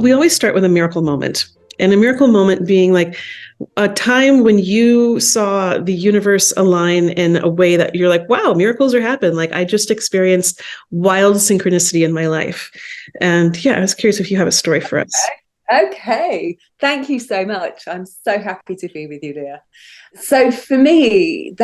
we always start with a miracle moment. And a miracle moment being like a time when you saw the universe align in a way that you're like, wow, miracles are happening. Like I just experienced wild synchronicity in my life. And yeah, I was curious if you have a story for us. Okay. Thank you so much. I'm so happy to be with you, Leah. So for me,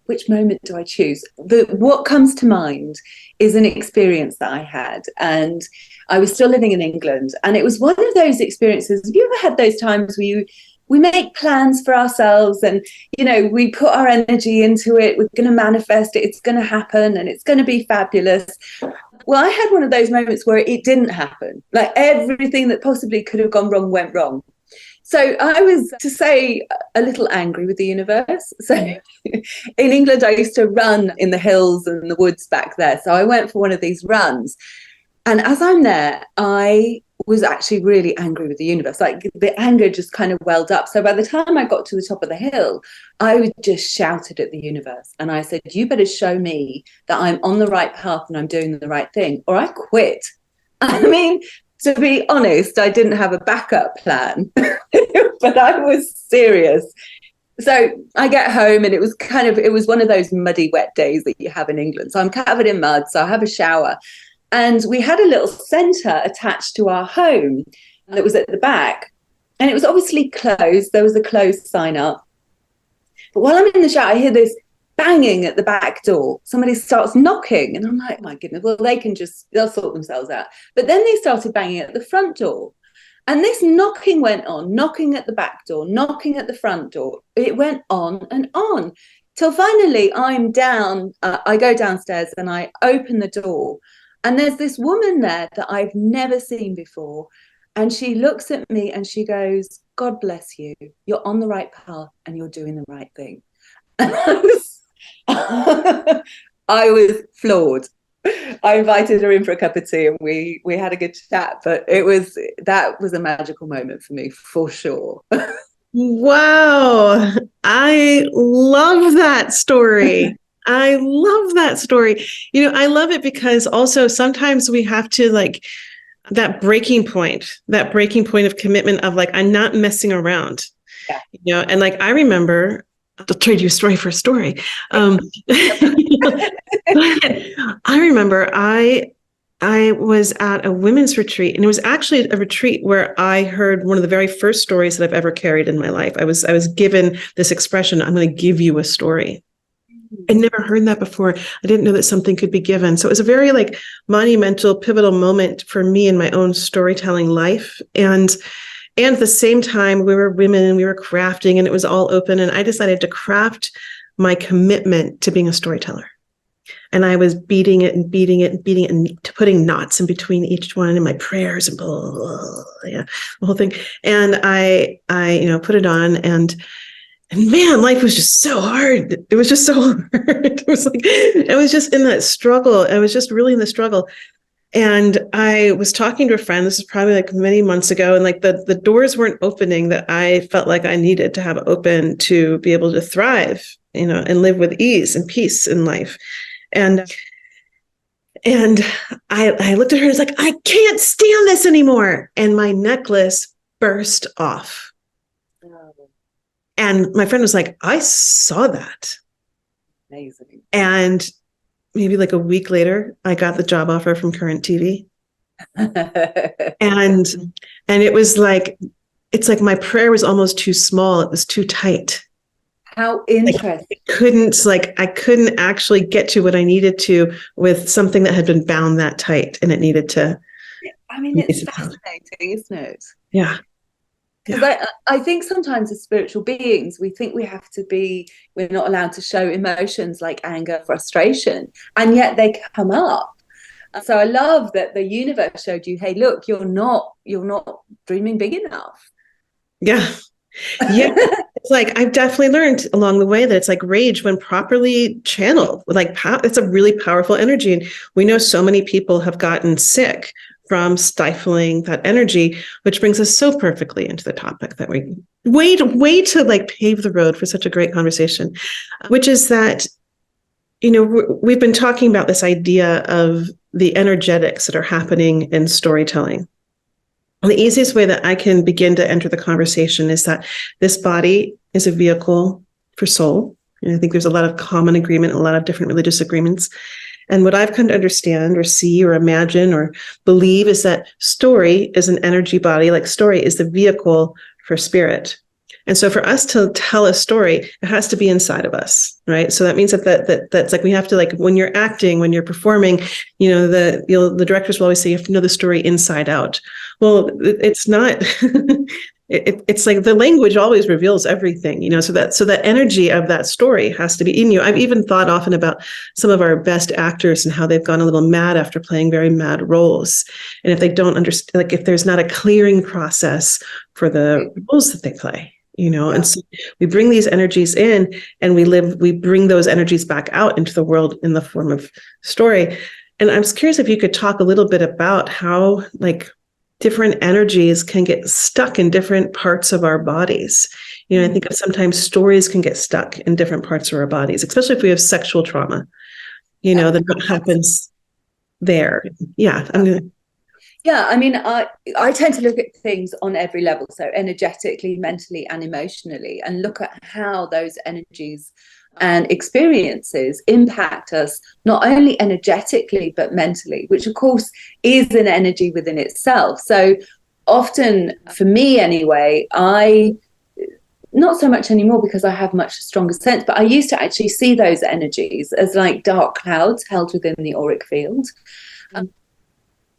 which moment do I choose? What comes to mind is an experience that I had, and I was still living in England, and it was one of those experiences. Have you ever had those times where we make plans for ourselves and, we put our energy into it, we're going to manifest it, it's going to happen and it's going to be fabulous. Well, I had one of those moments where it didn't happen. Like everything that possibly could have gone wrong went wrong. So I was, to say, a little angry with the universe. So in England, I used to run in the hills and the woods back there. So I went for one of these runs. And as I'm there, I was actually really angry with the universe. Like the anger just kind of welled up. So by the time I got to the top of the hill, I just shouted at the universe. And I said, you better show me that I'm on the right path and I'm doing the right thing, or I quit. I mean, to be honest, I didn't have a backup plan, but I was serious. So I get home and it was one of those muddy, wet days that you have in England. So I'm covered in mud. So I have a shower. And we had a little centre attached to our home that was at the back. And it was obviously closed. There was a closed sign up. But while I'm in the shower, I hear this banging at the back door. Somebody starts knocking. And I'm like, my goodness, well, they'll sort themselves out. But then they started banging at the front door. And this knocking went on, knocking at the back door, knocking at the front door. It went on and on till finally I'm down. I go downstairs and I open the door. And there's this woman there that I've never seen before. And she looks at me and she goes, God bless you. You're on the right path and you're doing the right thing. And I was floored. I invited her in for a cup of tea and we had a good chat. But that was a magical moment for me, for sure. Wow. I love that story. I love that story. I love it because also sometimes we have to that breaking point of commitment of I'm not messing around. Yeah. And I remember, I'll trade you a story for a story. I remember I was at a women's retreat, and it was actually a retreat where I heard one of the very first stories that I've ever carried in my life. I was given this expression, I'm going to give you a story. I'd never heard that before. I didn't know that something could be given. So it was a very monumental, pivotal moment for me in my own storytelling life. And at the same time, we were women and we were crafting and it was all open. And I decided to craft my commitment to being a storyteller. And I was beating it and putting knots in between each one and my prayers and blah, blah, blah, yeah, the whole thing. And I put it on and man, life was just so hard. It was just so hard. I was just in that struggle. I was just really in the struggle. And I was talking to a friend, this is probably many months ago, and the doors weren't opening that I felt like I needed to have open to be able to thrive, and live with ease and peace in life. And I looked at her and was like, I can't stand this anymore. And my necklace burst off. And my friend was like, I saw that. Amazing. And maybe a week later, I got the job offer from Current TV. and it was it's my prayer was almost too small. It was too tight. How interesting. I couldn't actually get to what I needed to with something that had been bound that tight, and it needed to. I mean, it's fascinating, isn't it? Yeah. Because I think sometimes as spiritual beings, we think we're not allowed to show emotions like anger, frustration, and yet they come up. So I love that the universe showed you, hey, look, you're not dreaming big enough. Yeah. Yeah. It's I've definitely learned along the way that it's rage when properly channeled, it's a really powerful energy. And we know so many people have gotten sick from stifling that energy, which brings us so perfectly into the topic that we way to pave the road for such a great conversation, which is that, we've been talking about this idea of the energetics that are happening in storytelling. the easiest way that I can begin to enter the conversation is that this body is a vehicle for soul. And I think there's a lot of common agreement, a lot of different religious agreements. And what I've come to understand or see or imagine or believe is that story is an energy body, like story is the vehicle for spirit. And so for us to tell a story, it has to be inside of us, right? So that means that's like we have to, like when you're acting, when you're performing, the directors will always say you have to know the story inside out. Well, it's not. It's like the language always reveals everything, so that energy of that story has to be in you. I've even thought often about some of our best actors and how they've gone a little mad after playing very mad roles. And if they don't understand, like if there's not a clearing process for the roles that they play, and so we bring these energies in and we bring those energies back out into the world in the form of story. And I was curious if you could talk a little bit about how, like, different energies can get stuck in different parts of our bodies. I think sometimes stories can get stuck in different parts of our bodies, especially if we have sexual trauma, then what happens there? Yeah. I mean, I tend to look at things on every level. So energetically, mentally, and emotionally, and look at how those energies and experiences impact us, not only energetically, but mentally, which of course is an energy within itself. So often, for me anyway, not so much anymore because I have much stronger sense, but I used to actually see those energies as like dark clouds held within the auric field.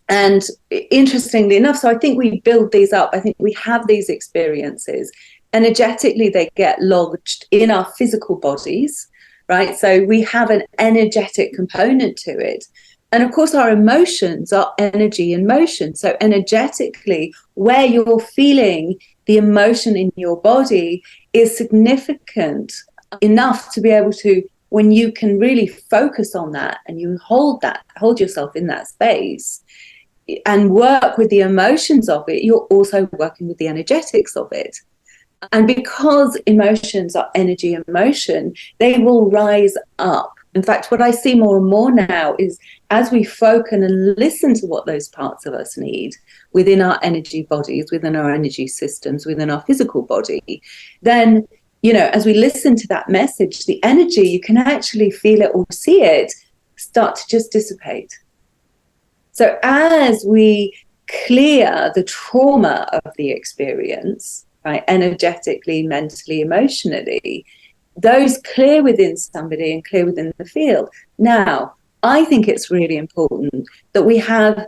And interestingly enough, so I think we build these up. I think we have these experiences. Energetically, they get lodged in our physical bodies, right? So we have an energetic component to it. And of course, our emotions are energy in motion. So energetically, where you're feeling the emotion in your body is significant enough to be able to, when you can really focus on that and you hold yourself in that space and work with the emotions of it, you're also working with the energetics of it. And because emotions are energy and motion, they will rise up. In fact, what I see more and more now is as we focus and listen to what those parts of us need within our energy bodies, within our energy systems, within our physical body, then, as we listen to that message, the energy, you can actually feel it or see it start to just dissipate. So as we clear the trauma of the experience, right, energetically, mentally, emotionally, those clear within somebody and clear within the field. Now, I think it's really important that we have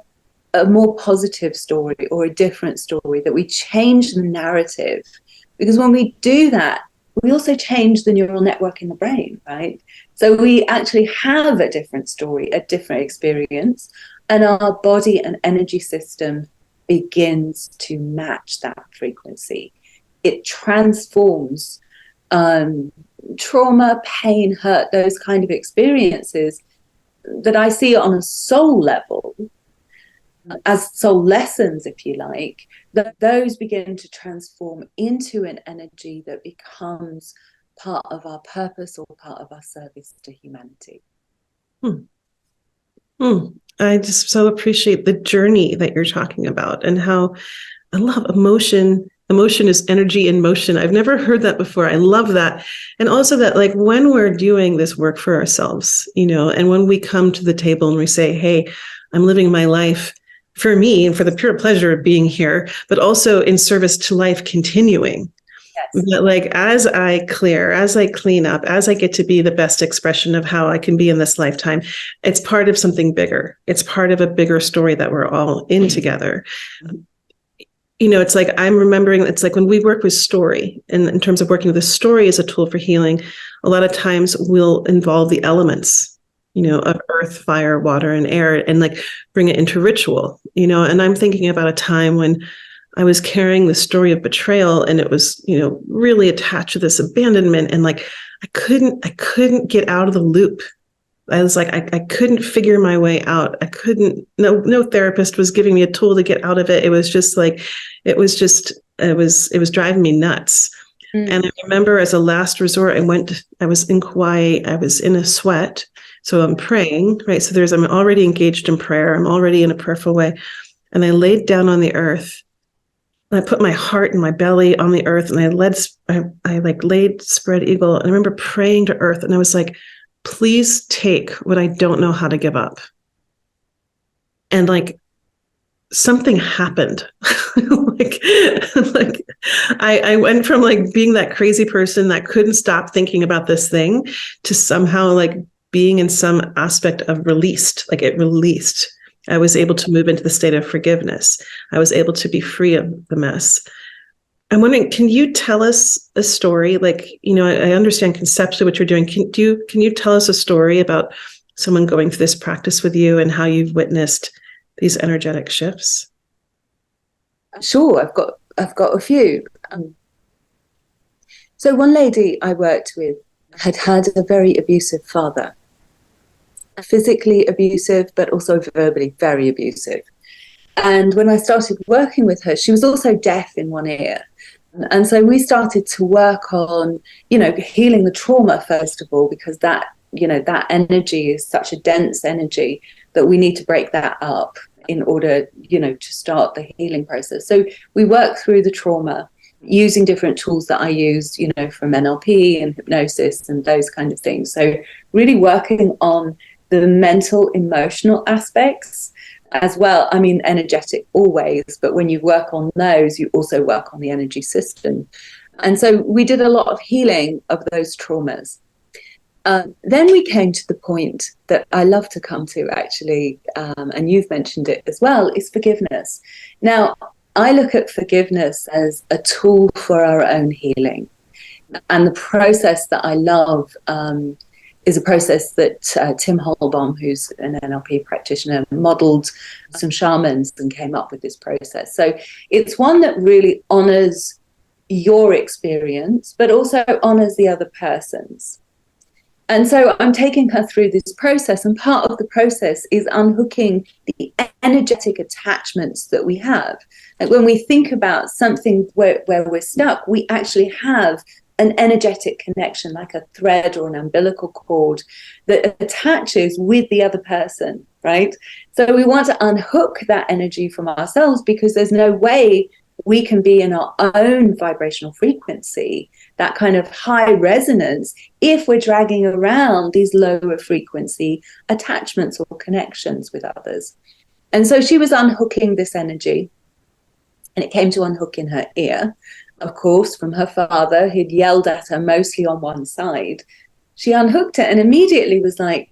a more positive story or a different story, that we change the narrative. Because when we do that, we also change the neural network in the brain, right? So we actually have a different story, a different experience, and our body and energy system begins to match that frequency. It transforms trauma, pain, hurt, those kind of experiences that I see on a soul level, as soul lessons, if you like, that those begin to transform into an energy that becomes part of our purpose or part of our service to humanity. I just so appreciate the journey that you're talking about and how I love emotion. Emotion is energy in motion. I've never heard that before. I love that. And also that, like, when we're doing this work for ourselves, and when we come to the table and we say, hey, I'm living my life for me and for the pure pleasure of being here, but also in service to life continuing. Yes. That, like, as I clear, as I clean up, as I get to be the best expression of how I can be in this lifetime, it's part of something bigger. It's part of a bigger story that we're all in together. It's like I'm remembering, it's like when we work with story, and in terms of working with a story as a tool for healing, a lot of times we'll involve the elements, of earth, fire, water, and air, and like bring it into ritual, and I'm thinking about a time when I was carrying the story of betrayal, and it was, really attached to this abandonment, and like I couldn't get out of the loop. I was like, I couldn't figure my way out. No therapist was giving me a tool to get out of it. It was just like, it was driving me nuts. And I remember as a last resort, I was in Kauai, I was in a sweat. So I'm praying, right? So I'm already engaged in prayer. I'm already in a prayerful way. And I laid down on the earth And I put my heart and my belly on the earth, and I like laid spread eagle. And I remember praying to earth, and I was like, please take what I don't know how to give up. And like something happened. like, like I went from like being that crazy person that couldn't stop thinking about this thing to somehow like being in some aspect of released, like it released. I was able to move into the state of forgiveness. I was able to be free of the mess. I'm wondering, can you tell us a story? Like, I understand conceptually what you're doing. Can you tell us a story about someone going through this practice with you and how you've witnessed these energetic shifts? Sure, I've got a few. So one lady I worked with had a very abusive father, physically abusive, but also verbally very abusive. And when I started working with her, she was also deaf in one ear. And so we started to work on, healing the trauma, first of all, because that energy is such a dense energy that we need to break that up in order, to start the healing process. So we work through the trauma using different tools that I use, from NLP and hypnosis and those kind of things. So really working on the mental, emotional aspects as well. I mean, energetic always, but when you work on those, you also work on the energy system. And so we did a lot of healing of those traumas. Then we came to the point that I love to come to, actually, and you've mentioned it as well, is forgiveness. Now, I look at forgiveness as a tool for our own healing. And the process that I love is a process that Tim Holbaum, who's an NLP practitioner, modeled some shamans and came up with this process. So it's one that really honors your experience, but also honors the other person's. And so I'm taking her through this process, and part of the process is unhooking the energetic attachments that we have. Like when we think about something where we're stuck, we actually have an energetic connection, like a thread or an umbilical cord that attaches with the other person, right? So we want to unhook that energy from ourselves, because there's no way we can be in our own vibrational frequency, that kind of high resonance, if we're dragging around these lower frequency attachments or connections with others. And so she was unhooking this energy, and it came to unhook in her ear, of course, from her father, who'd yelled at her mostly on one side. She unhooked it and immediately was like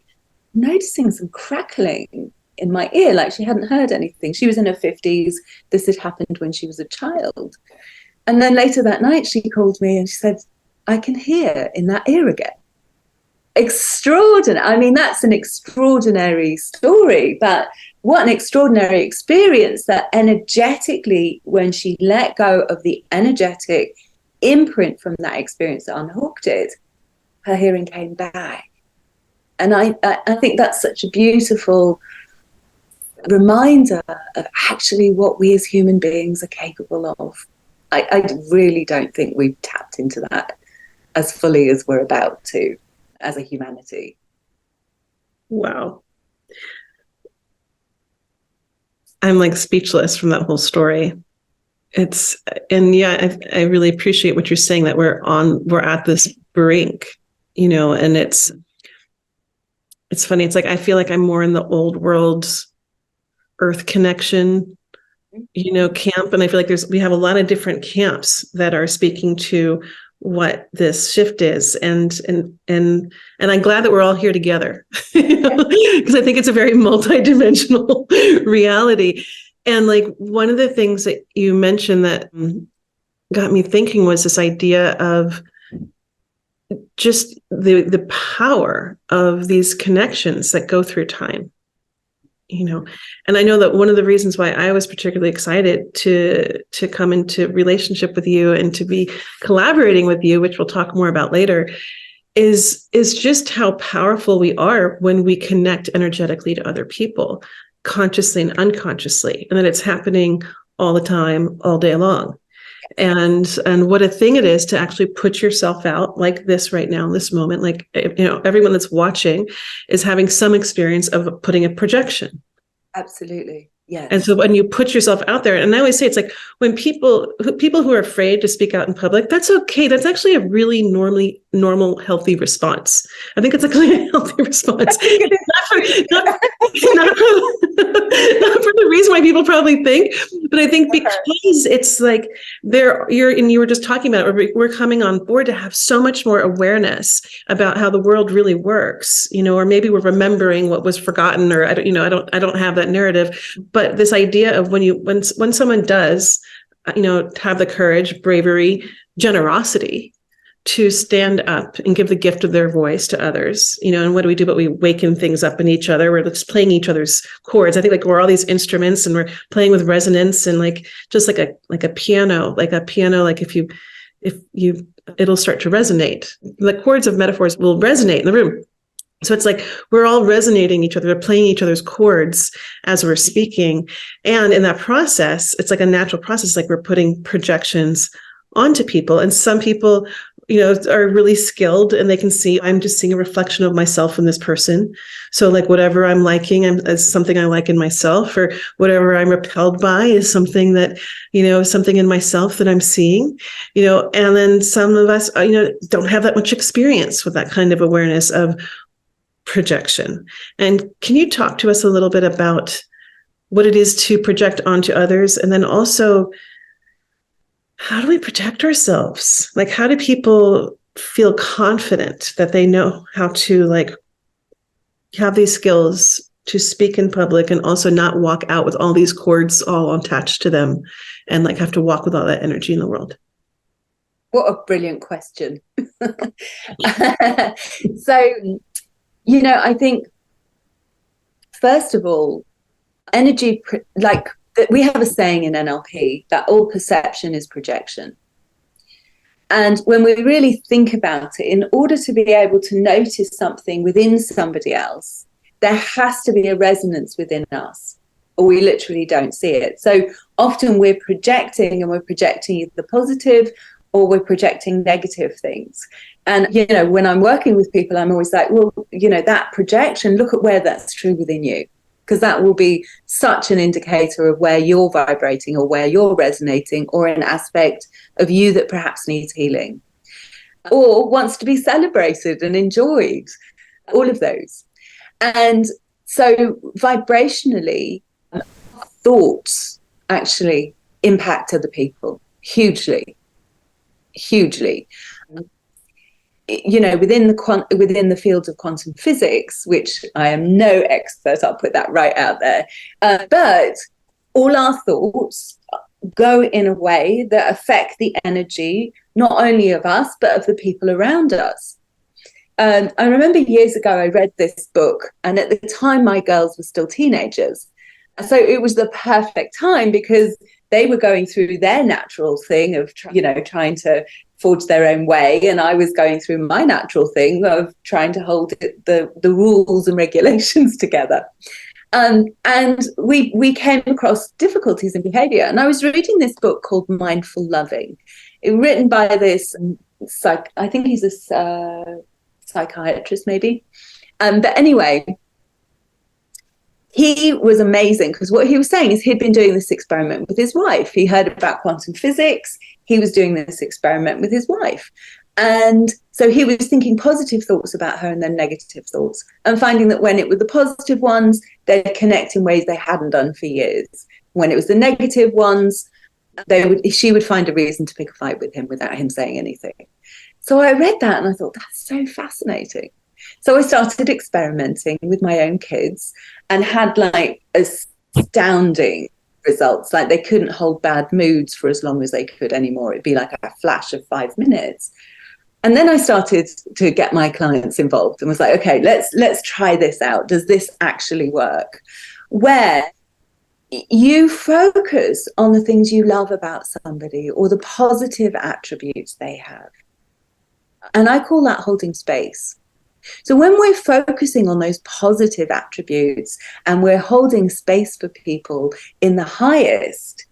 noticing some crackling in my ear, like she hadn't heard anything. She was in her 50s. This had happened when she was a child. And then later that night, she called me and she said, I can hear in that ear again. Extraordinary. I mean, that's an extraordinary story, but what an extraordinary experience that energetically, when she let go of the energetic imprint from that experience that unhooked it, her hearing came back. And I think that's such a beautiful reminder of actually what we as human beings are capable of. I really don't think we've tapped into that as fully as we're about to as a humanity. Wow. I'm like speechless from that whole story. I really appreciate what you're saying, that we're at this brink, and it's funny. It's like, I feel like I'm more in the old world earth connection, camp. And I feel like we have a lot of different camps that are speaking to what this shift is. And I'm glad that we're all here together, because I think it's a very multidimensional reality. And like, one of the things that you mentioned that got me thinking was this idea of just the power of these connections that go through time. And I know that one of the reasons why I was particularly excited to come into relationship with you and to be collaborating with you, which we'll talk more about later, is just how powerful we are when we connect energetically to other people, consciously and unconsciously, and that it's happening all the time, all day long. And what a thing it is to actually put yourself out like this right now in this moment. Like, everyone that's watching is having some experience of putting a projection. Absolutely. And so when you put yourself out there, and I always say, it's like when people who are afraid to speak out in public, that's okay. That's actually a really normal, healthy response. I think it's a kind of healthy response. Not for the reason why people probably think, but I think because it's like you were just talking about it, we're coming on board to have so much more awareness about how the world really works, or maybe we're remembering what was forgotten, or I don't have that narrative. But this idea of when someone does, have the courage, bravery, generosity to stand up and give the gift of their voice to others, and what do we do? But we waken things up in each other. We're just playing each other's chords. I think we're all these instruments and we're playing with resonance and just like a piano, if you, it'll start to resonate. The chords of metaphors will resonate in the room. So it's like we're all resonating each other, we're playing each other's chords as we're speaking. And in that process, it's like a natural process, like we're putting projections onto people. And some people, are really skilled and they can see, I'm just seeing a reflection of myself in this person. So like whatever I'm liking is something I like in myself, or whatever I'm repelled by is something that, something in myself that I'm seeing, and then some of us, don't have that much experience with that kind of awareness of projection. And can you talk to us a little bit about what it is to project onto others? And then also, how do we protect ourselves? Like, how do people feel confident that they know how to have these skills to speak in public and also not walk out with all these cords all attached to them and have to walk with all that energy in the world? What a brilliant question. So, I think, first of all, energy, we have a saying in NLP that all perception is projection. And when we really think about it, in order to be able to notice something within somebody else, there has to be a resonance within us, or we literally don't see it. So often we're projecting, and we're projecting either positive or we're projecting negative things. And, when I'm working with people, I'm always like, well, that projection, look at where that's true within you, because that will be such an indicator of where you're vibrating or where you're resonating, or an aspect of you that perhaps needs healing or wants to be celebrated and enjoyed, all of those. And so vibrationally, thoughts actually impact other people hugely. Within the field of quantum physics, which I am no expert, I'll put that right out there, but all our thoughts go in a way that affect the energy, not only of us, but of the people around us. I remember years ago, I read this book, and at the time my girls were still teenagers. So it was the perfect time, because they were going through their natural thing of, trying to forge their own way. And I was going through my natural thing of trying to hold the rules and regulations together. And we came across difficulties in behavior. And I was reading this book called Mindful Loving, written by this I think he's a psychiatrist maybe. But anyway, he was amazing, because what he was saying is he'd been doing this experiment with his wife. He heard about quantum physics. He was doing this experiment with his wife. And so he was thinking positive thoughts about her and then negative thoughts, and finding that when it were the positive ones, they'd connect in ways they hadn't done for years. When it was the negative ones, she would find a reason to pick a fight with him without him saying anything. So I read that and I thought, that's so fascinating. So I started experimenting with my own kids and had astounding results. Like, they couldn't hold bad moods for as long as they could anymore. It'd be like a flash of 5 minutes. And then I started to get my clients involved and was like, okay, let's try this out. Does this actually work? Where you focus on the things you love about somebody or the positive attributes they have. And I call that holding space. So when we're focusing on those positive attributes and we're holding space for people in the highest,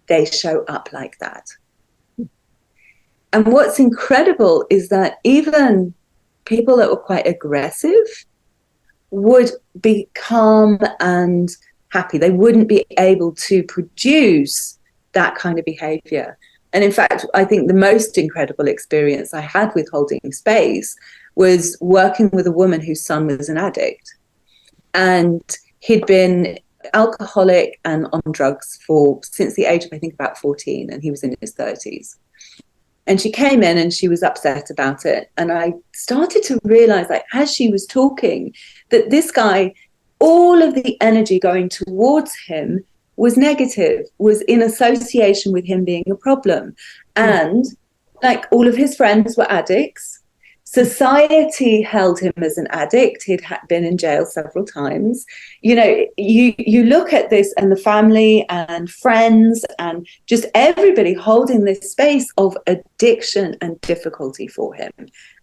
they show up like that. And what's incredible is that even people that were quite aggressive would be calm and happy. They wouldn't be able to produce that kind of behavior. And in fact, I think the most incredible experience I had with holding space was working with a woman whose son was an addict. And he'd been alcoholic and on drugs since the age of, I think, about 14, and he was in his 30s. And she came in and she was upset about it. And I started to realize, like, as she was talking, that this guy, all of the energy going towards him was negative, was in association with him being a problem. And like, all of his friends were addicts. Society held him as an addict. He'd been in jail several times. You know, you look at this, and the family and friends and just everybody holding this space of addiction and difficulty for him.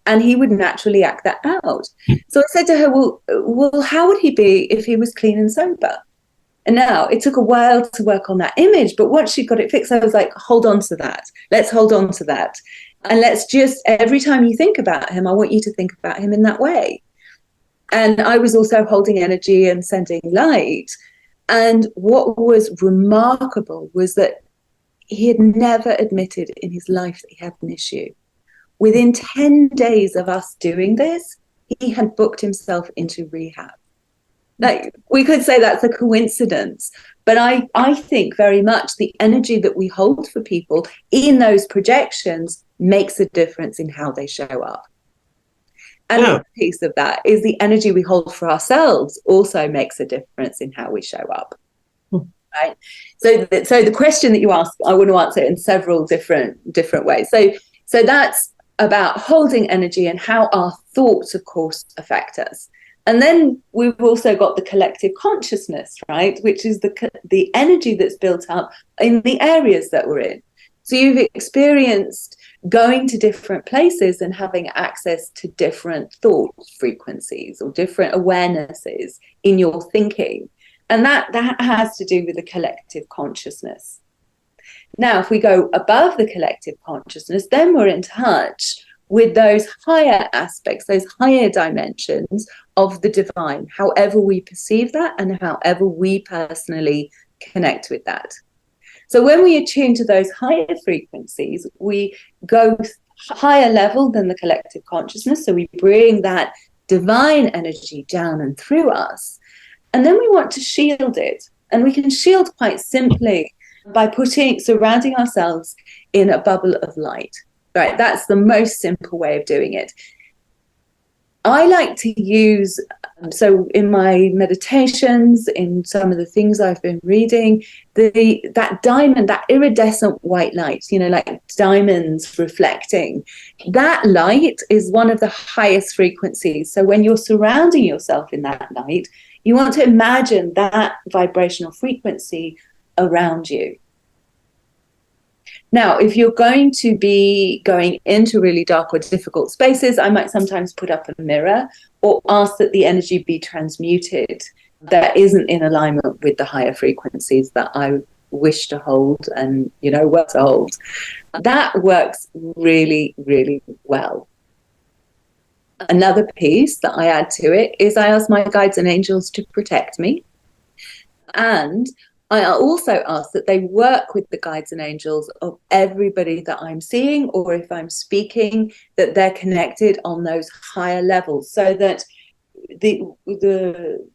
And he would naturally act that out. So I said to her, well, how would he be if he was clean and sober? And now it took a while to work on that image, but once she got it fixed, I was like, hold on to that. Let's hold on to that. And let's just, every time you think about him, I want you to think about him in that way. And I was also holding energy and sending light. And what was remarkable was that he had never admitted in his life that he had an issue. Within 10 days of us doing this, he had booked himself into rehab. Like, we could say that's a coincidence, but I think very much the energy that we hold for people in those projections makes a difference in how they show up. And a piece of that is the energy we hold for ourselves also makes a difference in how we show up. Right? So the question that you asked, I want to answer it in several different ways. So that's about holding energy and how our thoughts, of course, affect us. And then we've also got the collective consciousness, right, which is the energy that's built up in the areas that we're in. So you've experienced going to different places and having access to different thought frequencies or different awarenesses in your thinking. And that has to do with the collective consciousness. Now, if we go above the collective consciousness, then we're in touch with those higher aspects, those higher dimensions of the divine, however we perceive that and however we personally connect with that. So when we attune to those higher frequencies, we go higher level than the collective consciousness. So we bring that divine energy down and through us. And then we want to shield it. And we can shield quite simply by surrounding ourselves in a bubble of light. Right, that's the most simple way of doing it. I like to use, so in my meditations, in some of the things I've been reading, that diamond, that iridescent white light, you know, like diamonds reflecting, that light is one of the highest frequencies. So when you're surrounding yourself in that light, you want to imagine that vibrational frequency around you. Now, if you're going to be going into really dark or difficult spaces, I might sometimes put up a mirror or ask that the energy be transmuted that isn't in alignment with the higher frequencies that I wish to hold and, you know, what to hold. That works really, really well. Another piece that I add to it is I ask my guides and angels to protect me. And I also ask that they work with the guides and angels of everybody that I'm seeing, or if I'm speaking, that they're connected on those higher levels, so that the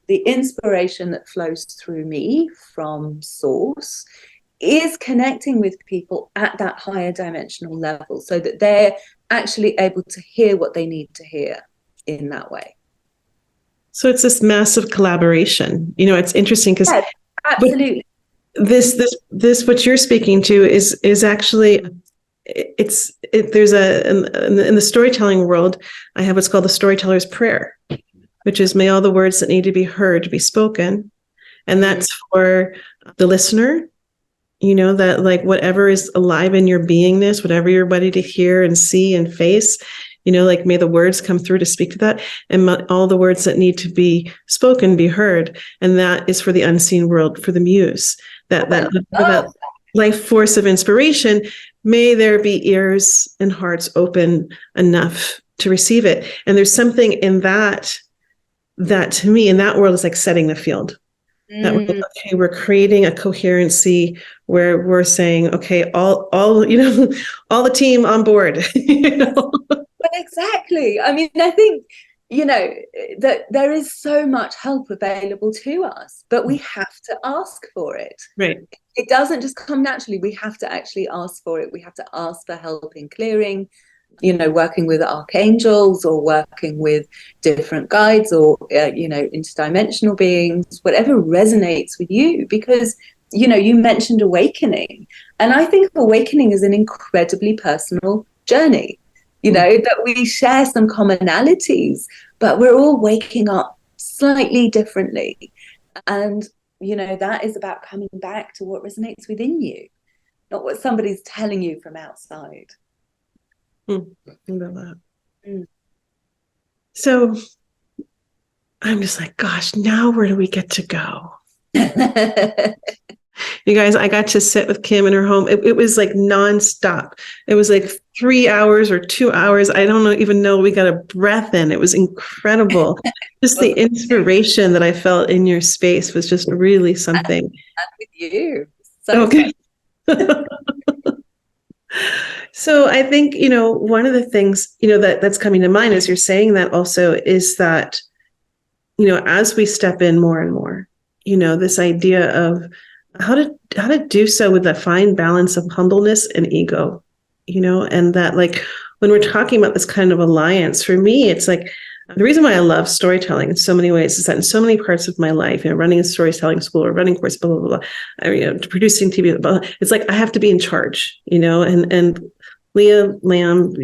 inspiration that flows through me from source is connecting with people at that higher dimensional level, so that they're actually able to hear what they need to hear in that way. So it's this massive collaboration. You know, it's interesting because absolutely. This what you're speaking to is actually there's in the storytelling world, I have what's called the storyteller's prayer, which is, may all the words that need to be heard be spoken. And that's for the listener, you know, that like whatever is alive in your beingness, whatever you're ready to hear and see and face, you know, like may the words come through to speak to that, and all the words that need to be spoken be heard. And that is for the unseen world, for the muse, that life force of inspiration. May there be ears and hearts open enough to receive it. And there's something in that to me, in that world, is like setting the field. that Mm. okay, we're creating a coherency where we're saying, okay, all all the team on board. But exactly. I mean, I think, that there is so much help available to us, but we have to ask for it. Right. It doesn't just come naturally. We have to actually ask for it. We have to ask for help in clearing, working with archangels or working with different guides or, interdimensional beings, whatever resonates with you. Because, you mentioned awakening. And I think awakening is an incredibly personal journey, that we share some commonalities, but we're all waking up slightly differently. And, that is about coming back to what resonates within you, not what somebody's telling you from outside. So I'm just like, gosh, now where do we get to go? You guys, I got to sit with Kim in her home. It was like nonstop. It was like 3 hours or 2 hours. I don't even know. We got a breath in. It was incredible. Just the inspiration that I felt in your space was just really something. And with you. So okay. So I think, one of the things, that's coming to mind as you're saying that also is that, as we step in more and more, this idea of how to do so with a fine balance of humbleness and ego, and that, like, when we're talking about this kind of alliance, for me, it's like the reason why I love storytelling in so many ways is that in so many parts of my life, running a storytelling school or running course, blah, blah, blah, producing TV, blah, blah, it's like I have to be in charge, and Leah Lamb,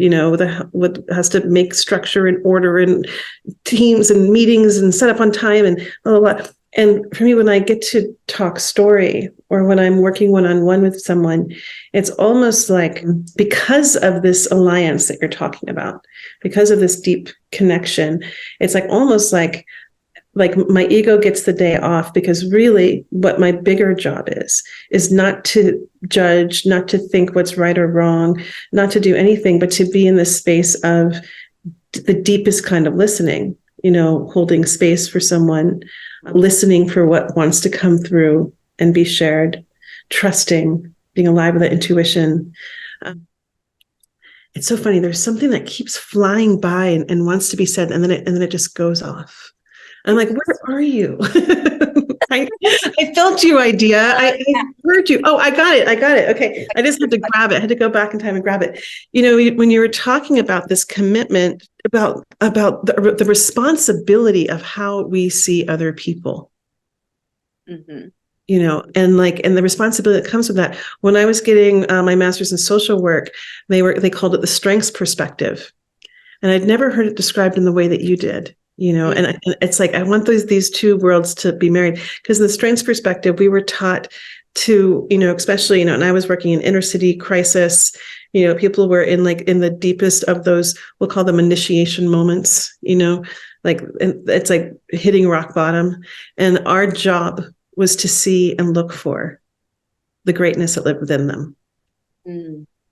has to make structure and order and teams and meetings and set up on time and blah, blah, blah. And for me, when I get to talk story or when I'm working one-on-one with someone, it's almost like because of this alliance that you're talking about, because of this deep connection, it's like almost like my ego gets the day off, because really what my bigger job is not to judge, not to think what's right or wrong, not to do anything, but to be in this space of the deepest kind of listening, holding space for someone, listening for what wants to come through and be shared, trusting, being alive with that intuition. It's so funny. There's something that keeps flying by and wants to be said, and then it just goes off. I'm like, where are you? I felt you, idea. I heard you. Oh, I got it. Okay. I just had to grab it. I had to go back in time and grab it. When you were talking about this commitment, about the responsibility of how we see other people, and the responsibility that comes with that. When I was getting my master's in social work, they called it the strengths perspective. And I'd never heard it described in the way that you did. And it's like, I want these two worlds to be married, because in the strengths perspective, we were taught to, especially, and I was working in inner city crisis, people were in the deepest of those, we'll call them initiation moments, like it's like hitting rock bottom. And our job was to see and look for the greatness that lived within them.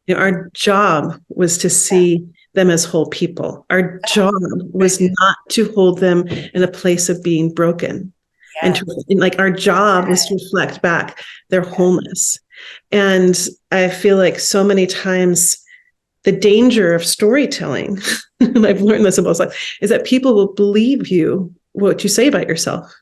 Our job was to see them as whole people. Our job was not to hold them in a place of being broken. And our job was to reflect back their wholeness. And I feel like so many times the danger of storytelling, and I've learned this in both sides, is that people will believe what you say about yourself.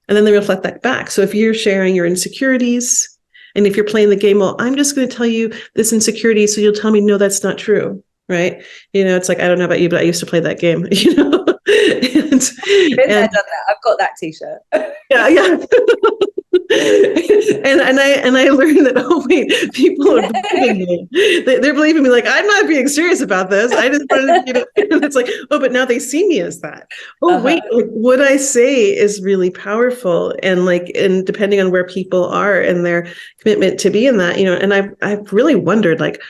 And then they reflect that back. So if you're sharing your insecurities, and if you're playing the game, well, I'm just going to tell you this insecurity, so you'll tell me, no, that's not true. Right. It's like, I don't know about you, but I used to play that game, and I've done that. I've got that t-shirt. Yeah. and I learned that, oh wait, people are believing me. They're believing me, like, I'm not being serious about this. I just wanted to, and it's like, oh, but now they see me as that. Oh wait, like, what I say is really powerful, and depending on where people are and their commitment to be in that, and I've really wondered, like,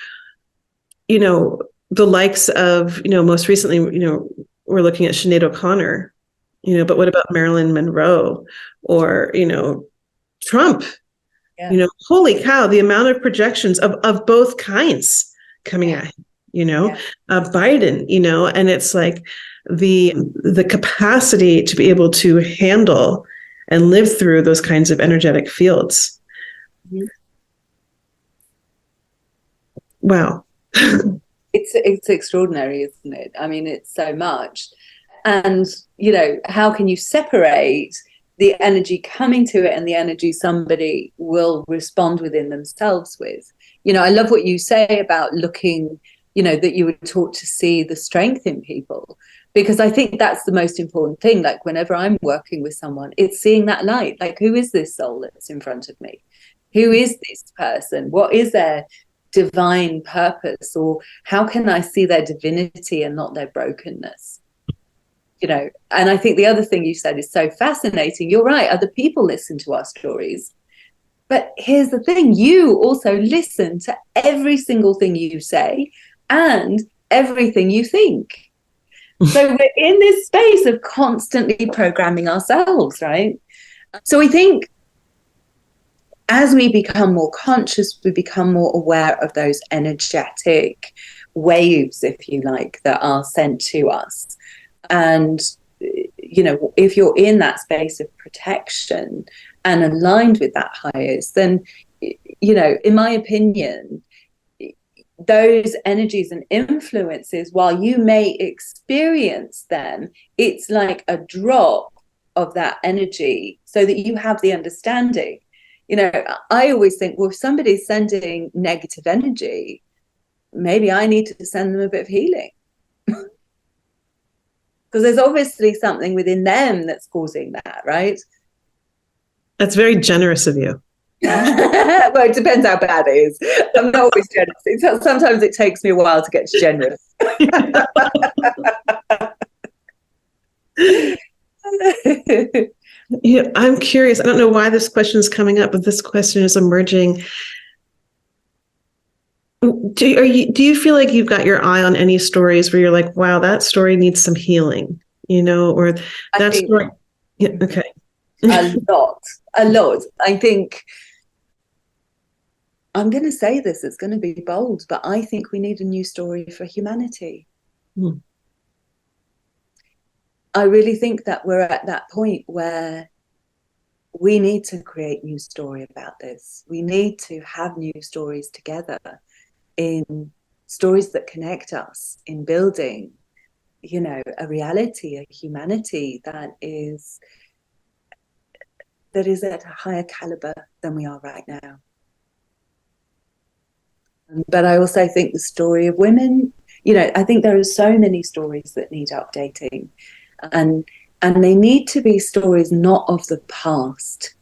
the likes of, most recently, we're looking at Sinead O'Connor, but what about Marilyn Monroe or, Trump? Holy cow, the amount of projections of both kinds coming at him, Biden, and it's like the capacity to be able to handle and live through those kinds of energetic fields. Mhm. Wow. It's extraordinary, isn't it? I mean, it's so much. And, how can you separate the energy coming to it and the energy somebody will respond within themselves with? I love what you say about looking, that you were taught to see the strength in people, because I think that's the most important thing. Like, whenever I'm working with someone, it's seeing that light. Like, who is this soul that's in front of me? Who is this person? What is their divine purpose? Or how can I see their divinity and not their brokenness? And I think the other thing you said is so fascinating. You're right, other people listen to our stories. But here's the thing, you also listen to every single thing you say and everything you think. So we're in this space of constantly programming ourselves, right? So we think as we become more conscious, we become more aware of those energetic waves, if you like, that are sent to us. And, if you're in that space of protection and aligned with that highest, then, in my opinion, those energies and influences, while you may experience them, it's like a drop of that energy so that you have the understanding. I always think, well, if somebody's sending negative energy, maybe I need to send them a bit of healing. Because there's obviously something within them that's causing that, right? That's very generous of you. Well, it depends how bad it is. I'm not always generous. Sometimes it takes me a while to get generous. Yeah, I'm curious. I don't know why this question is coming up, but this question is emerging. Do you feel like you've got your eye on any stories where you're like, wow, that story needs some healing, or that story? Yeah, okay. a lot. I think I'm going to say this, it's going to be bold, but I think we need a new story for humanity. I really think that we're at that point where we need to create new story about this. We need to have new stories together, in stories that connect us, in building, a reality, a humanity that is at a higher caliber than we are right now. But I also think the story of women, I think there are so many stories that need updating, and they need to be stories not of the past,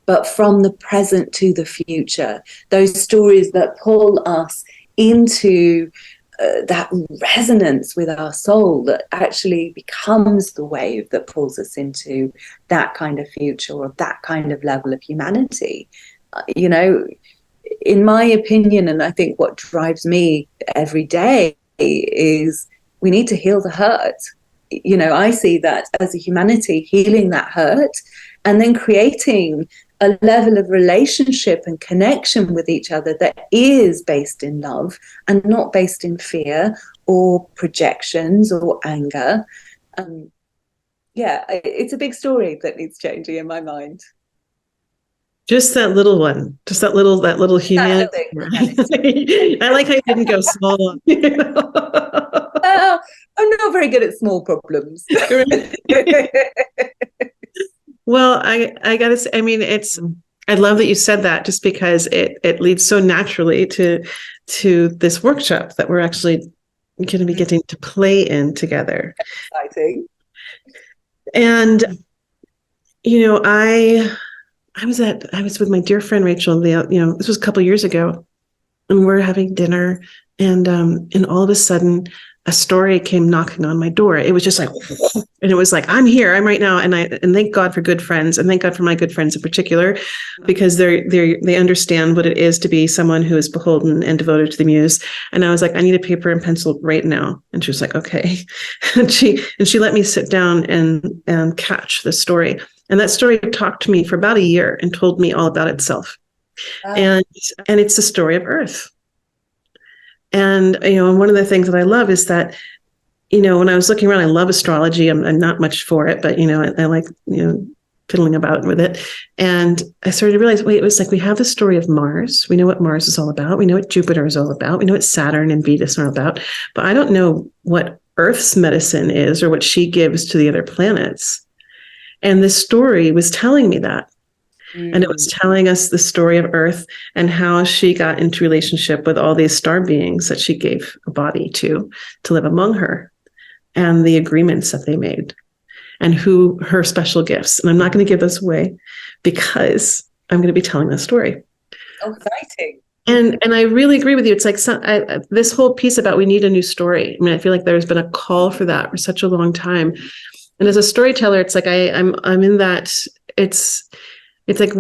but from the present to the future. Those stories that pull us into that resonance with our soul, that actually becomes the wave that pulls us into that kind of future or that kind of level of humanity. In my opinion, and I think what drives me every day, is we need to heal the hurt. I see that as a humanity, healing that hurt and then creating a level of relationship and connection with each other that is based in love and not based in fear or projections or anger. It's a big story that needs changing in my mind. Just that little one, just that little human. I like how you didn't go small. I'm not very good at small problems. Well, I gotta say, I mean, I love that you said that, just because it leads so naturally to this workshop that we're actually going to be getting to play in together. Exciting. And I was with my dear friend Rachel, Leah, this was a couple of years ago, and we're having dinner, and all of a sudden a story came knocking on my door. It was just like, and it was like, I'm here, I'm right now. And thank God for good friends, and thank God for my good friends in particular, because they understand what it is to be someone who is beholden and devoted to the muse. And I was like, I need a paper and pencil right now. And she was like, okay. And she let me sit down and catch the story. And that story talked to me for about a year and told me all about itself. And it's the story of Earth. And, and one of the things that I love is that, when I was looking around, I love astrology. I'm not much for it, but, I like, fiddling about with it. And I started to realize, wait, it was like, we have the story of Mars. We know what Mars is all about. We know what Jupiter is all about. We know what Saturn and Venus are all about. But I don't know what Earth's medicine is or what she gives to the other planets. And this story was telling me that. And it was telling us the story of Earth and how she got into relationship with all these star beings that she gave a body to live among her, and the agreements that they made, and who her special gifts. And I'm not going to give those away because I'm going to be telling that story. Oh, exciting. And I really agree with you. It's like this whole piece about we need a new story. I mean, I feel like there's been a call for that for such a long time. And as a storyteller, it's like I'm in that. It's like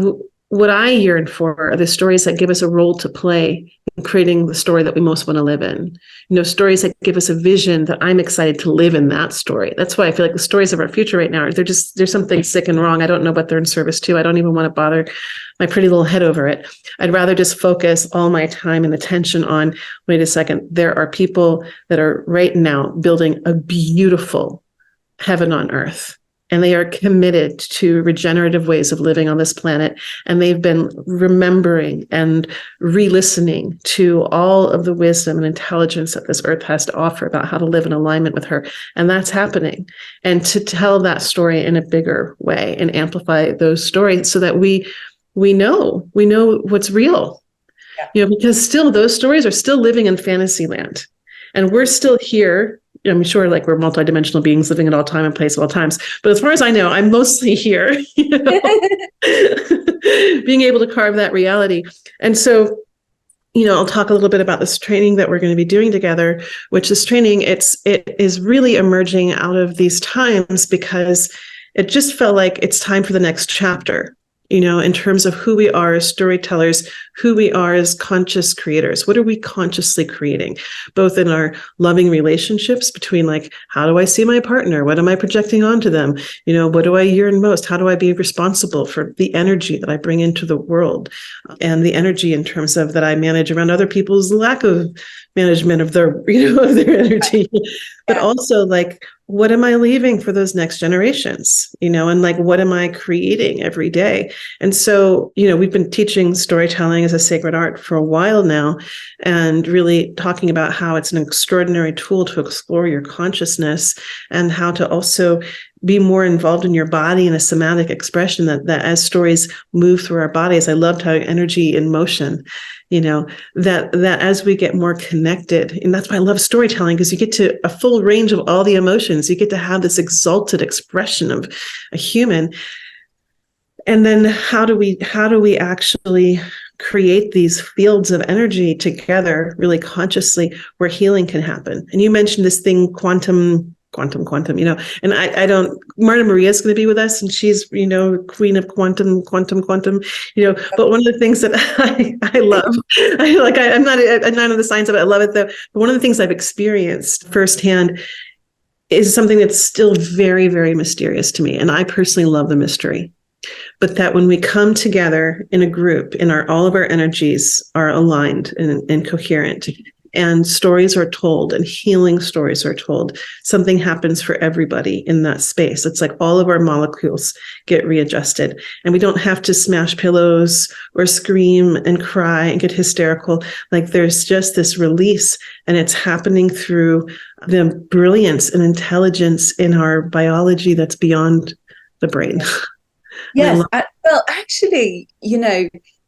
what I yearn for are the stories that give us a role to play in creating the story that we most want to live in. Stories that give us a vision that I'm excited to live in that story. That's why I feel like the stories of our future right now, there's something sick and wrong. I don't know what they're in service to. I don't even want to bother my pretty little head over it. I'd rather just focus all my time and attention on, wait a second, there are people that are right now building a beautiful heaven on earth. And they are committed to regenerative ways of living on this planet. And they've been remembering and re-listening to all of the wisdom and intelligence that this earth has to offer about how to live in alignment with her. And that's happening. And to tell that story in a bigger way and amplify those stories so that we know what's real. Yeah. Because still those stories are still living in fantasy land. And we're still here. I'm sure like we're multidimensional beings living at all time and place at all times. But as far as I know, I'm mostly here, being able to carve that reality. And so, I'll talk a little bit about this training that we're going to be doing together, which this training, it is really emerging out of these times because it just felt like it's time for the next chapter. In terms of who we are as storytellers, who we are as conscious creators. What are we consciously creating, both in our loving relationships between like, how do I see my partner? What am I projecting onto them? What do I yearn most? How do I be responsible for the energy that I bring into the world, and the energy in terms of that I manage around other people's lack of management of their, of their energy, but also like, what am I leaving for those next generations, and like, what am I creating every day? And so, we've been teaching storytelling as a sacred art for a while now, and really talking about how it's an extraordinary tool to explore your consciousness and how to also be more involved in your body in a somatic expression that as stories move through our bodies. I loved how energy in motion, that as we get more connected, and that's why I love storytelling, because you get to a full range of all the emotions. You get to have this exalted expression of a human. And then how do we actually create these fields of energy together really consciously where healing can happen? And you mentioned this thing, quantum, and I don't, Marta Maria is going to be with us, and she's, queen of quantum, but one of the things that I love, I'm not in the science of it. I love it though. But one of the things I've experienced firsthand is something that's still very, very mysterious to me. And I personally love the mystery, but that when we come together in a group, all of our energies are aligned and coherent, and stories are told, and healing stories are told, something happens for everybody in that space. It's like all of our molecules get readjusted, and we don't have to smash pillows or scream and cry and get hysterical. Like there's just this release, and it's happening through the brilliance and intelligence in our biology that's beyond the brain. Yes. Well, actually,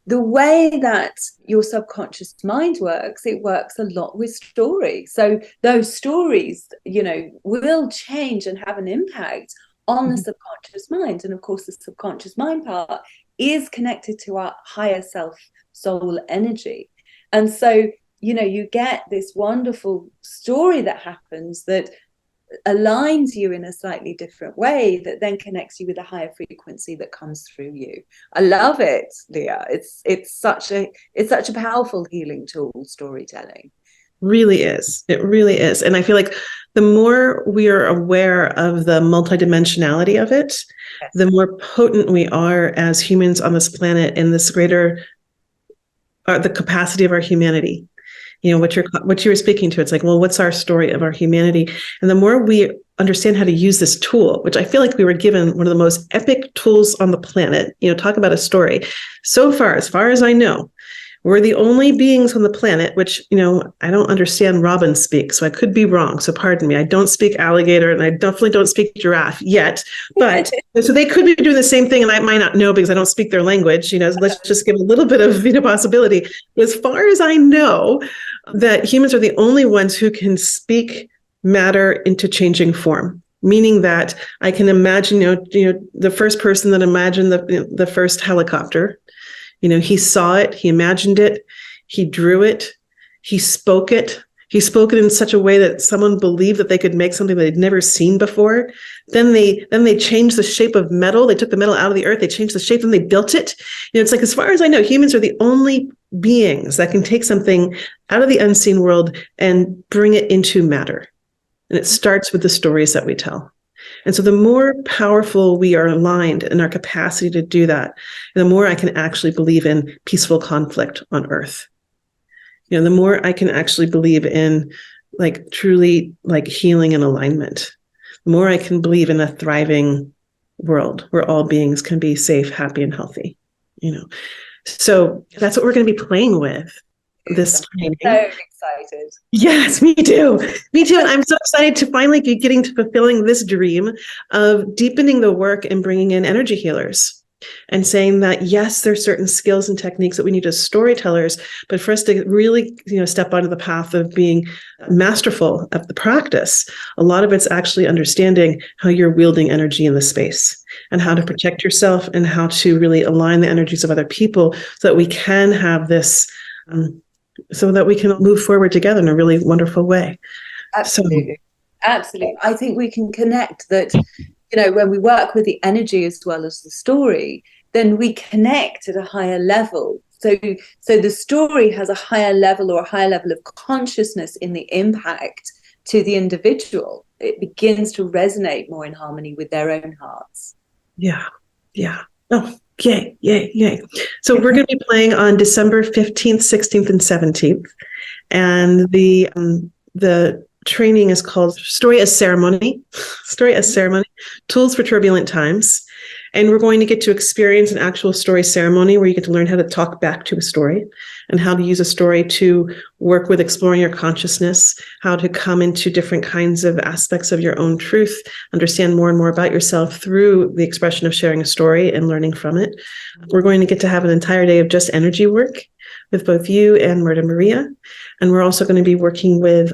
the way that your subconscious mind works, it works a lot with stories. So those stories, will change and have an impact on the subconscious mind. And of course, the subconscious mind part is connected to our higher self, soul energy. And so, you get this wonderful story that happens that aligns you in a slightly different way that then connects you with a higher frequency that comes through you. I love it, Leah. It's such a powerful healing tool, storytelling. Really is. It really is. And I feel like the more we are aware of the multidimensionality of it, yes, the more potent we are as humans on this planet in this greater, the capacity of our humanity. what you were speaking to. It's like, well, what's our story of our humanity? And the more we understand how to use this tool, which I feel like we were given one of the most epic tools on the planet, talk about a story. So far as I know, we're the only beings on the planet, which, I don't understand robin speak, so I could be wrong. So pardon me. I don't speak alligator, and I definitely don't speak giraffe yet. But so they could be doing the same thing, and I might not know because I don't speak their language. Let's just give a little bit of possibility. As far as I know, that humans are the only ones who can speak matter into changing form. Meaning that I can imagine, the first person that imagined the first helicopter. He saw it, he imagined it, he drew it, he spoke it. He spoke it in such a way that someone believed that they could make something they'd never seen before. Then they changed the shape of metal. They took the metal out of the earth, they changed the shape, and they built it. It's like, as far as I know, humans are the only beings that can take something out of the unseen world and bring it into matter. And it starts with the stories that we tell. And so the more powerful we are aligned in our capacity to do that, the more I can actually believe in peaceful conflict on earth. The more I can actually believe in truly healing and alignment, the more I can believe in a thriving world where all beings can be safe, happy, and healthy. So that's what we're going to be playing with this training. So excited. Yes, me too. And I'm so excited to finally be getting to fulfilling this dream of deepening the work and bringing in energy healers and saying that, yes, there's certain skills and techniques that we need as storytellers, but for us to really, step onto the path of being masterful of the practice, a lot of it's actually understanding how you're wielding energy in the space and how to protect yourself and how to really align the energies of other people so that we can have this so that we can move forward together in a really wonderful way. Absolutely. Absolutely. I think we can connect that, when we work with the energy as well as the story, then we connect at a higher level. So the story has a higher level or a higher level of consciousness in the impact to the individual. It begins to resonate more in harmony with their own hearts. Yeah. Oh, yay. So we're going to be playing on December 15th, 16th, and 17th. And the training is called Story as Ceremony, Tools for Turbulent Times. And we're going to get to experience an actual story ceremony where you get to learn how to talk back to a story and how to use a story to work with exploring your consciousness, how to come into different kinds of aspects of your own truth, understand more and more about yourself through the expression of sharing a story and learning from it. We're going to get to have an entire day of just energy work with both you and Marta Maria. And we're also going to be working with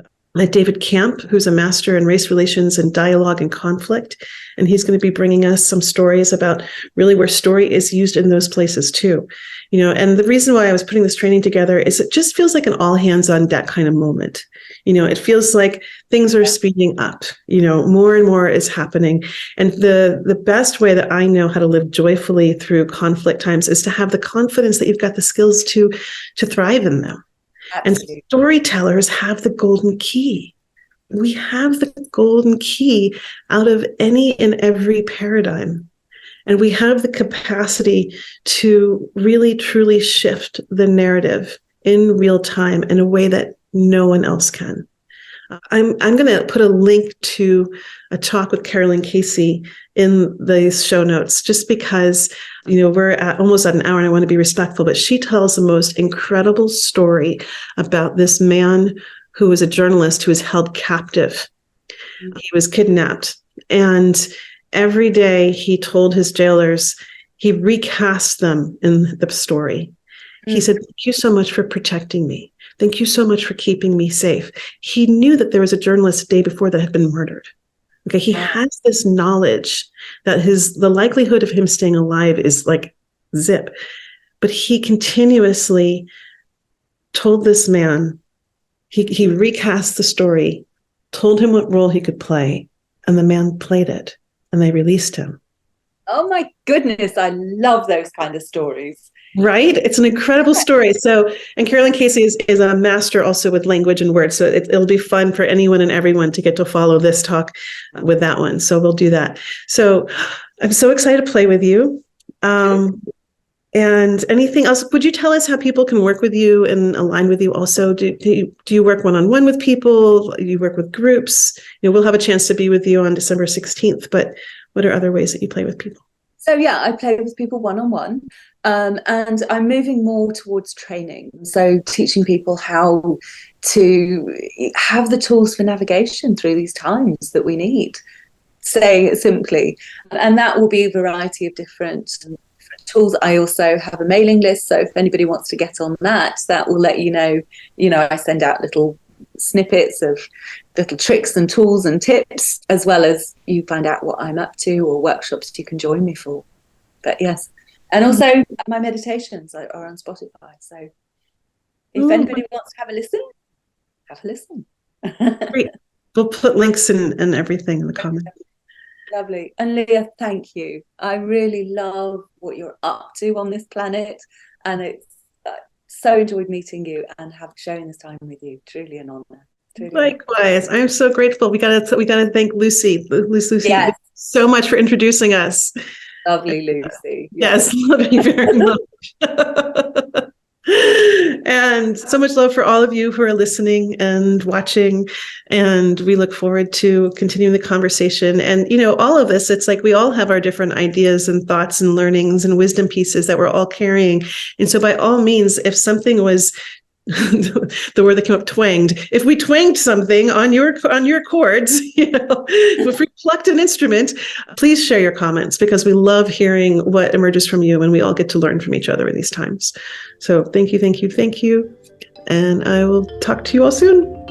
David Camp, who's a master in race relations and dialogue and conflict. And he's going to be bringing us some stories about really where story is used in those places too. And the reason why I was putting this training together is it just feels like an all hands on deck kind of moment. It feels like things are speeding up, more and more is happening. And the best way that I know how to live joyfully through conflict times is to have the confidence that you've got the skills to thrive in them. Absolutely. And storytellers have the golden key. We have the golden key out of any and every paradigm. And we have the capacity to really, truly shift the narrative in real time in a way that no one else can. I'm going to put a link to a talk with Carolyn Casey in the show notes, just because, we're almost at an hour and I want to be respectful, but she tells the most incredible story about this man who was a journalist who was held captive. He was kidnapped. And every day he told his jailers, he recast them in the story. He said, "Thank you so much for protecting me. Thank you so much for keeping me safe." He knew that there was a journalist the day before that had been murdered. Okay, he has this knowledge that the likelihood of him staying alive is like zip. But he continuously told this man, he recast the story, told him what role he could play, and the man played it, and they released him. Oh my goodness, I love those kind of stories. Right? It's an incredible story. So, and Carolyn Casey is a master also with language and words. So it'll be fun for anyone and everyone to get to follow this talk with that one. So we'll do that. So I'm so excited to play with you. And anything else? Would you tell us how people can work with you and align with you also? Do you work one-on-one with people? Do you work with groups? We'll have a chance to be with you on December 16th, but what are other ways that you play with people? So yeah, I play with people one-on-one, and I'm moving more towards training. So teaching people how to have the tools for navigation through these times that we need, saying it simply. And that will be a variety of different tools. I also have a mailing list, so if anybody wants to get on that, that will let you know. I send out little snippets of little tricks and tools and tips, as well as you find out what I'm up to or workshops you can join me for. But yes, and also my meditations are on Spotify, so if anybody wants to have a listen. Great. We'll put links and everything in the comments. Lovely. And Leah, thank you. I really love what you're up to on this planet, and it's so enjoyed meeting you and sharing this time with you. Truly an honor. Likewise, I'm so grateful. We gotta thank Lucy. Lucy, yes. So much for introducing us. Lovely Lucy. Yes, love you very much. And so much love for all of you who are listening and watching. And we look forward to continuing the conversation. And, all of this, it's like we all have our different ideas and thoughts and learnings and wisdom pieces that we're all carrying. And so by all means, if something was the word that came up, twanged. If we twanged something on your chords, if we plucked an instrument, please share your comments, because we love hearing what emerges from you, and we all get to learn from each other in these times. So thank you. And I will talk to you all soon.